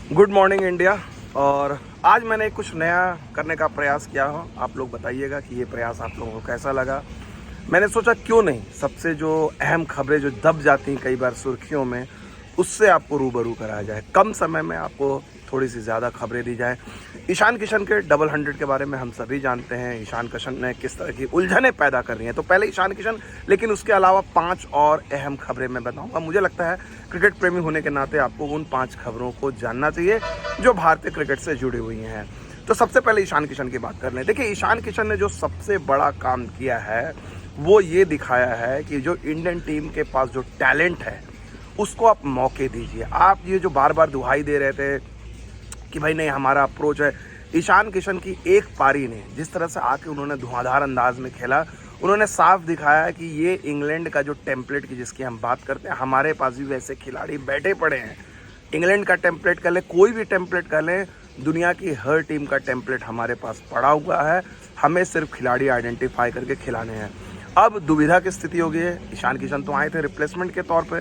Good morning India. और आज मैंने कुछ नया करने का प्रयास किया हो। आप लोग बताइएगा कि ये प्रयास आप लोगों को कैसा लगा। मैंने सोचा क्यों नहीं सबसे जो अहम खबरें जो दब जाती हैं कई बार सुर्खियों में, उससे आपको रूबरू कराया जाए, कम समय में आपको थोड़ी सी ज़्यादा खबरें दी जाए। ईशान किशन के डबल 100 के बारे में हम सभी जानते हैं, ईशान किशन ने किस तरह की उलझनें पैदा कर रही हैं। तो पहले ईशान किशन, लेकिन उसके अलावा 5 और अहम खबरें मैं बताऊंगा। मुझे लगता है क्रिकेट प्रेमी होने के नाते आपको उन 5 खबरों को जानना चाहिए जो भारतीय क्रिकेट से जुड़ी हुई हैं। तो सबसे पहले ईशान किशन की बात कर लें। देखिए, ईशान किशन ने जो सबसे बड़ा काम किया है वो ये दिखाया है कि जो इंडियन टीम के पास जो टैलेंट है उसको आप मौके दीजिए। आप ये जो बार बार दुहाई दे रहे थे कि भाई नहीं हमारा अप्रोच है, ईशान किशन की एक पारी ने जिस तरह से आके उन्होंने धुआंधार अंदाज में खेला, उन्होंने साफ दिखाया कि ये इंग्लैंड का जो टेम्पलेट की जिसकी हम बात करते हैं, हमारे पास भी वैसे खिलाड़ी बैठे पड़े हैं। इंग्लैंड का टेम्पलेट कर लें, कोई भी टेम्पलेट कर लें, दुनिया की हर टीम का टेम्पलेट हमारे पास पड़ा हुआ है। हमें सिर्फ खिलाड़ी आइडेंटिफाई करके खिलाने हैं। अब दुविधा की स्थिति हो गई है। ईशान किशन तो आए थे रिप्लेसमेंट के तौर पे,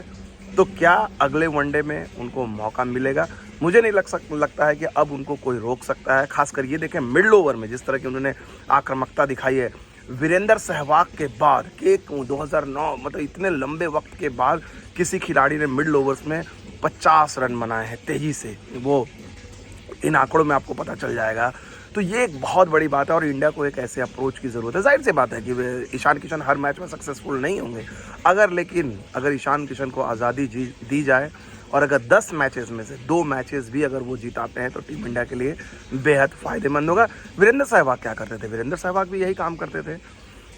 तो क्या अगले वनडे में उनको मौका मिलेगा? मुझे नहीं लगता है कि अब उनको कोई रोक सकता है। खासकर ये देखें मिडल ओवर में जिस तरह की उन्होंने आक्रामकता दिखाई है। वीरेंद्र सहवाग के बाद के 2009 मतलब इतने लंबे वक्त के बाद किसी खिलाड़ी ने मिडल ओवर्स में 50 रन बनाए हैं तेजी से। वो इन आंकड़ों में आपको पता चल जाएगा। तो ये एक बहुत बड़ी बात है और इंडिया को एक ऐसे अप्रोच की ज़रूरत है। जाहिर सी बात है कि ईशान किशन हर मैच में सक्सेसफुल नहीं होंगे, अगर ईशान किशन को आज़ादी दी जाए और अगर 10 मैचेस में से 2 मैचेस भी अगर वो जीताते हैं तो टीम इंडिया के लिए बेहद फ़ायदेमंद होगा। वीरेंद्र सहवाग क्या करते थे? वीरेंद्र सहवाग भी यही काम करते थे।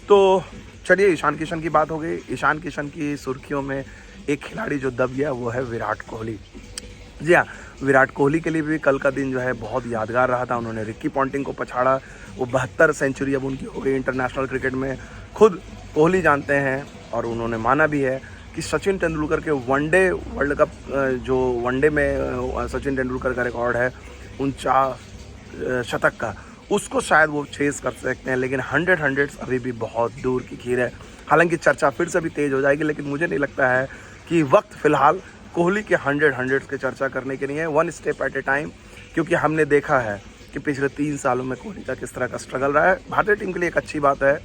तो चलिए, ईशान किशन की बात हो गई। ईशान किशन की सुर्खियों में एक खिलाड़ी जो दब गया वो है विराट कोहली। जी हाँ, विराट कोहली के लिए भी कल का दिन जो है बहुत यादगार रहा था। उन्होंने रिक्की पॉन्टिंग को पछाड़ा। वो 72 सेंचुरी अब उनकी हो गई इंटरनेशनल क्रिकेट में। खुद कोहली जानते हैं और उन्होंने माना भी है कि सचिन तेंदुलकर के वनडे वर्ल्ड कप जो वनडे में सचिन तेंदुलकर का रिकॉर्ड है 49 शतक का, उसको शायद वो चेस कर सकते हैं। लेकिन 100 अभी भी बहुत दूर की खीर है। हालांकि चर्चा फिर से भी तेज़ हो जाएगी, लेकिन मुझे नहीं लगता है कि वक्त फ़िलहाल कोहली के 100 की चर्चा करने के लिए है। One step at A time, क्योंकि हमने देखा है कि पिछले 3 सालों में कोहली का किस तरह का स्ट्रगल रहा है। भारतीय टीम के लिए एक अच्छी बात है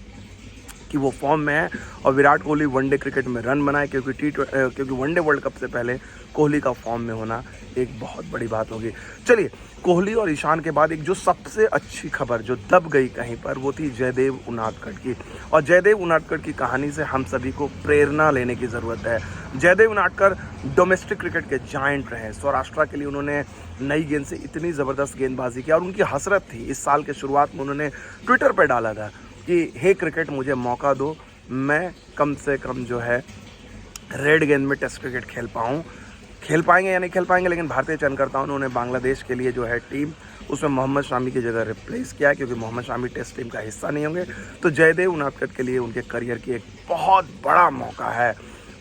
कि वो फॉर्म में है और विराट कोहली वनडे क्रिकेट में रन बनाए, क्योंकि वनडे वर्ल्ड कप से पहले कोहली का फॉर्म में होना एक बहुत बड़ी बात होगी। चलिए, कोहली और ईशान के बाद एक जो सबसे अच्छी खबर जो दब गई कहीं पर, वो थी जयदेव उनादकट की। और जयदेव उनादकट की कहानी से हम सभी को प्रेरणा लेने की ज़रूरत है। जयदेव उनादकट डोमेस्टिक क्रिकेट के जायंट रहे। सौराष्ट्र के लिए उन्होंने नई गेंद से इतनी ज़बरदस्त गेंदबाजी की और उनकी हसरत थी। इस साल के शुरुआत में उन्होंने ट्विटर पर डाला था कि हे क्रिकेट, मुझे मौका दो, मैं कम से कम जो है रेड गेंद में टेस्ट क्रिकेट खेल पाएंगे या नहीं खेल पाएंगे, लेकिन भारतीय चयनकर्ताओं ने उन्हें बांग्लादेश के लिए जो है टीम, उसमें मोहम्मद शामी की जगह रिप्लेस किया, क्योंकि मोहम्मद शामी टेस्ट टीम का हिस्सा नहीं होंगे। तो जयदेव उनादकट के लिए उनके करियर की एक बहुत बड़ा मौका है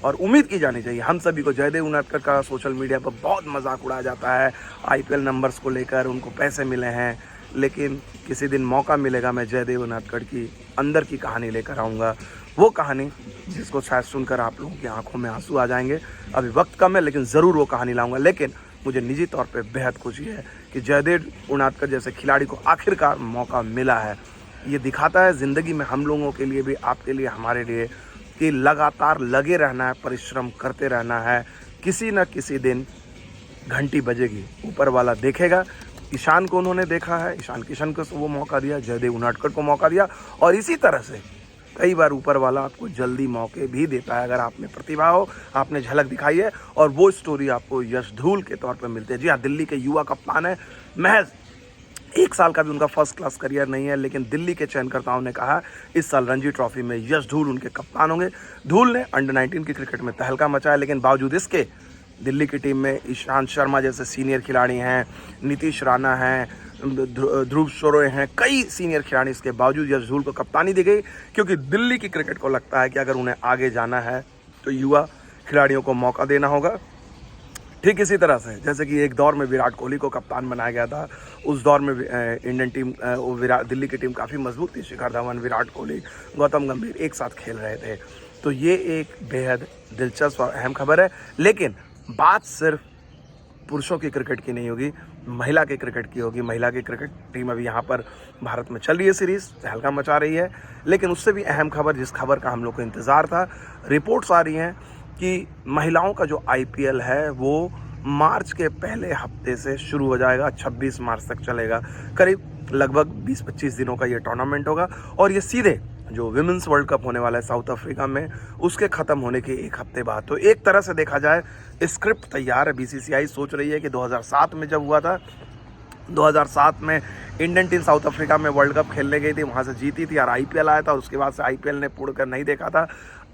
और उम्मीद की जानी चाहिए हम सभी को। जयदेव उनादकट का सोशल मीडिया पर बहुत मजाक उड़ाया जाता है IPL नंबर्स को लेकर, उनको पैसे मिले हैं, लेकिन किसी दिन मौका मिलेगा मैं जयदेव उनादकट की अंदर की कहानी लेकर आऊँगा। वो कहानी जिसको शायद सुनकर आप लोगों की आंखों में आंसू आ जाएंगे। अभी वक्त कम है, लेकिन ज़रूर वो कहानी लाऊंगा। लेकिन मुझे निजी तौर पे बेहद खुशी है कि जयदेव उनादकट जैसे खिलाड़ी को आखिरकार मौका मिला है। ये दिखाता है ज़िंदगी में हम लोगों के लिए भी, आपके लिए, हमारे लिए, कि लगातार लगे रहना है, परिश्रम करते रहना है। किसी न किसी दिन घंटी बजेगी, ऊपर वाला देखेगा। ईशान को उन्होंने देखा है, ईशान किशन को वो मौका दिया, जयदेव उनादकट को मौका दिया, और इसी तरह से कई बार ऊपर वाला आपको जल्दी मौके भी देता है अगर आप में प्रतिभा हो, आपने झलक दिखाई है, और वो स्टोरी आपको यशधूल के तौर पर मिलती है। जी हाँ, दिल्ली के युवा कप्तान है। महज 1 साल का भी उनका फर्स्ट क्लास करियर नहीं है, लेकिन दिल्ली के चयनकर्ताओं ने कहा इस साल रणजी ट्रॉफी में यशधूल उनके कप्तान होंगे। धूल ने अंडर-19 की क्रिकेट में तहलका मचाया, लेकिन बावजूद इसके दिल्ली की टीम में ईशांत शर्मा जैसे सीनियर खिलाड़ी हैं, नीतीश राणा हैं, ध्रुव शोरे हैं, कई सीनियर खिलाड़ी। इसके बावजूद यशधूल को कप्तानी दी गई, क्योंकि दिल्ली की क्रिकेट को लगता है कि अगर उन्हें आगे जाना है तो युवा खिलाड़ियों को मौका देना होगा। ठीक इसी तरह से जैसे कि एक दौर में विराट कोहली को कप्तान बनाया गया था, उस दौर में इंडियन टीम, दिल्ली की टीम काफ़ी मजबूत थी। शिखर धवन, विराट कोहली, गौतम गंभीर एक साथ खेल रहे थे। तो ये एक बेहद दिलचस्प और अहम खबर है। लेकिन बात सिर्फ पुरुषों की क्रिकेट की नहीं होगी, महिला की क्रिकेट की होगी। महिला की क्रिकेट टीम अभी यहाँ पर भारत में चल रही है, सीरीज़ तहलका मचा रही है। लेकिन उससे भी अहम खबर, जिस खबर का हम लोग को इंतज़ार था, रिपोर्ट्स आ रही हैं कि महिलाओं का जो IPL है वो मार्च के पहले हफ्ते से शुरू हो जाएगा, 26 मार्च तक चलेगा। करीब लगभग 20-25 दिनों का ये टूर्नामेंट होगा और ये सीधे जो विमेंस वर्ल्ड कप होने वाला है साउथ अफ्रीका में, उसके ख़त्म होने के एक हफ्ते बाद। तो एक तरह से देखा जाए स्क्रिप्ट तैयार है। BCCI सोच रही है कि 2007 में जब हुआ था, 2007 में इंडियन टीम साउथ अफ्रीका में वर्ल्ड कप खेलने गई थी, वहाँ से जीती थी और IPL आया था और उसके बाद से IPL ने पुड़ कर नहीं देखा था।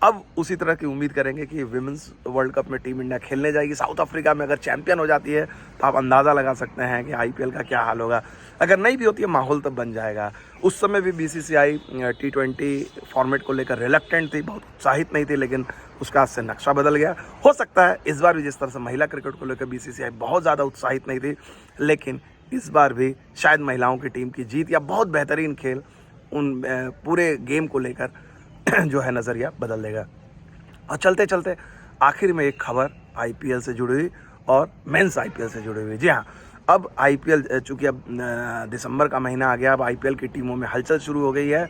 अब उसी तरह की उम्मीद करेंगे कि विमेंस वर्ल्ड कप में टीम इंडिया खेलने जाएगी। साउथ अफ्रीका में अगर चैंपियन हो जाती है तो आप अंदाज़ा लगा सकते हैं कि IPL का क्या हाल होगा। अगर नहीं भी होती है, माहौल तब बन जाएगा। उस समय भी BCCI T20 फॉर्मेट को लेकर रिलक्टेंट थी, बहुत उत्साहित नहीं थी, लेकिन उसका आज से नक्शा बदल गया। हो सकता है इस बार भी जिस तरह से महिला क्रिकेट को लेकर BCCI बहुत ज़्यादा उत्साहित नहीं थी, लेकिन इस बार भी शायद महिलाओं की टीम की जीत या बहुत बेहतरीन खेल उन पूरे गेम को लेकर जो है नज़रिया बदल देगा। और चलते चलते आखिर में एक खबर IPL से जुड़ी हुई और मेंस IPL से जुड़ी हुई। जी हाँ, अब IPL चूँकि अब दिसंबर का महीना आ गया, अब IPL की टीमों में हलचल शुरू हो गई है।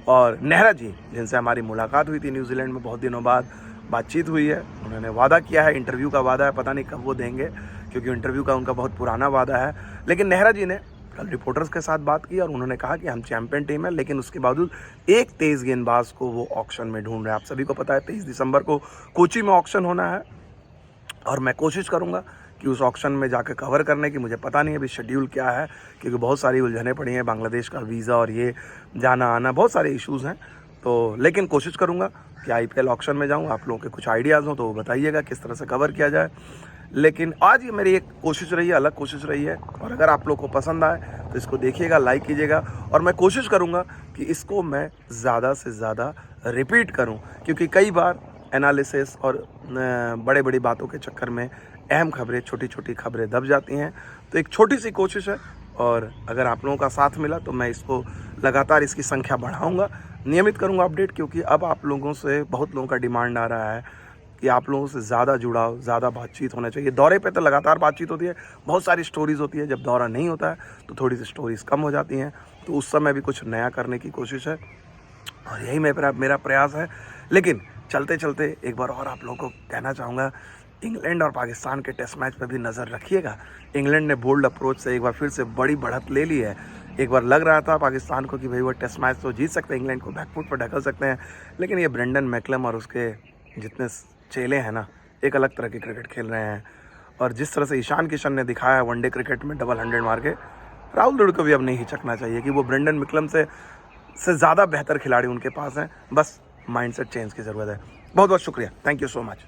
और नेहरा जी, जिनसे हमारी मुलाकात हुई थी न्यूजीलैंड में, बहुत दिनों बाद बातचीत हुई है। उन्होंने वादा किया है, इंटरव्यू का वादा है, पता नहीं कब वो देंगे, क्योंकि इंटरव्यू का उनका बहुत पुराना वादा है। लेकिन नेहरा जी ने कल रिपोर्टर्स के साथ बात की और उन्होंने कहा कि हम चैंपियन टीम है, लेकिन उसके बावजूद एक तेज़ गेंदबाज को वो ऑक्शन में ढूंढ रहे हैं। आप सभी को पता है 23 दिसंबर को कोची में ऑक्शन होना है और मैं कोशिश करूंगा कि उस ऑक्शन में जाकर कवर करने की। मुझे पता नहीं अभी शेड्यूल क्या है, क्योंकि बहुत सारी उलझनें पड़ी हैं, बांग्लादेश का वीज़ा और ये जाना आना, बहुत सारे इश्यूज़ हैं। तो लेकिन कोशिश करूंगा कि IPL ऑक्शन में जाऊं। आप लोगों के कुछ आइडियाज़ हो तो वो बताइएगा किस तरह से कवर किया जाए। लेकिन आज ये मेरी एक कोशिश रही है, अलग कोशिश रही है, और अगर आप लोग को पसंद आए तो इसको देखिएगा, लाइक कीजिएगा। और मैं कोशिश करूंगा कि इसको मैं ज़्यादा से ज़्यादा रिपीट करूं, क्योंकि कई बार एनालिसिस और बड़े बड़ी बातों के चक्कर में अहम खबरें, छोटी छोटी खबरें दब जाती हैं। तो एक छोटी सी कोशिश है, और अगर आप लोगों का साथ मिला तो मैं इसको लगातार इसकी संख्या बढ़ाऊंगा, नियमित करूंगा अपडेट, क्योंकि अब आप लोगों से, बहुत लोगों का डिमांड आ रहा है कि आप लोगों से ज़्यादा जुड़ाव, ज़्यादा बातचीत होना चाहिए। दौरे पे तो लगातार बातचीत होती है, बहुत सारी स्टोरीज़ होती है। जब दौरा नहीं होता है तो थोड़ी सी स्टोरीज़ कम हो जाती हैं, तो उस समय भी कुछ नया करने की कोशिश है और यही मेरा प्रयास है। लेकिन चलते चलते एक बार और आप लोगों को कहना चाहूँगा, इंग्लैंड और पाकिस्तान के टेस्ट मैच पर भी नज़र रखिएगा। इंग्लैंड ने बोल्ड अप्रोच से एक बार फिर से बड़ी बढ़त ले ली है। एक बार लग रहा था पाकिस्तान को कि भाई वो टेस्ट मैच तो जीत सकते हैं, इंग्लैंड को बैकफुट पर ढकल सकते हैं, लेकिन ये ब्रेंडन मैकलम और उसके जितने चेले हैं ना, एक अलग तरह की क्रिकेट खेल रहे हैं। और जिस तरह से ईशान किशन ने दिखाया है वनडे क्रिकेट में डबल 100 मार के, राहुल द्रविड़ को भी अब नहीं हिचकना चाहिए कि वो ब्रेंडन मैकलम से ज़्यादा बेहतर खिलाड़ी उनके पास हैं। बस माइंडसेट चेंज की ज़रूरत है। बहुत बहुत शुक्रिया, थैंक यू सो मच।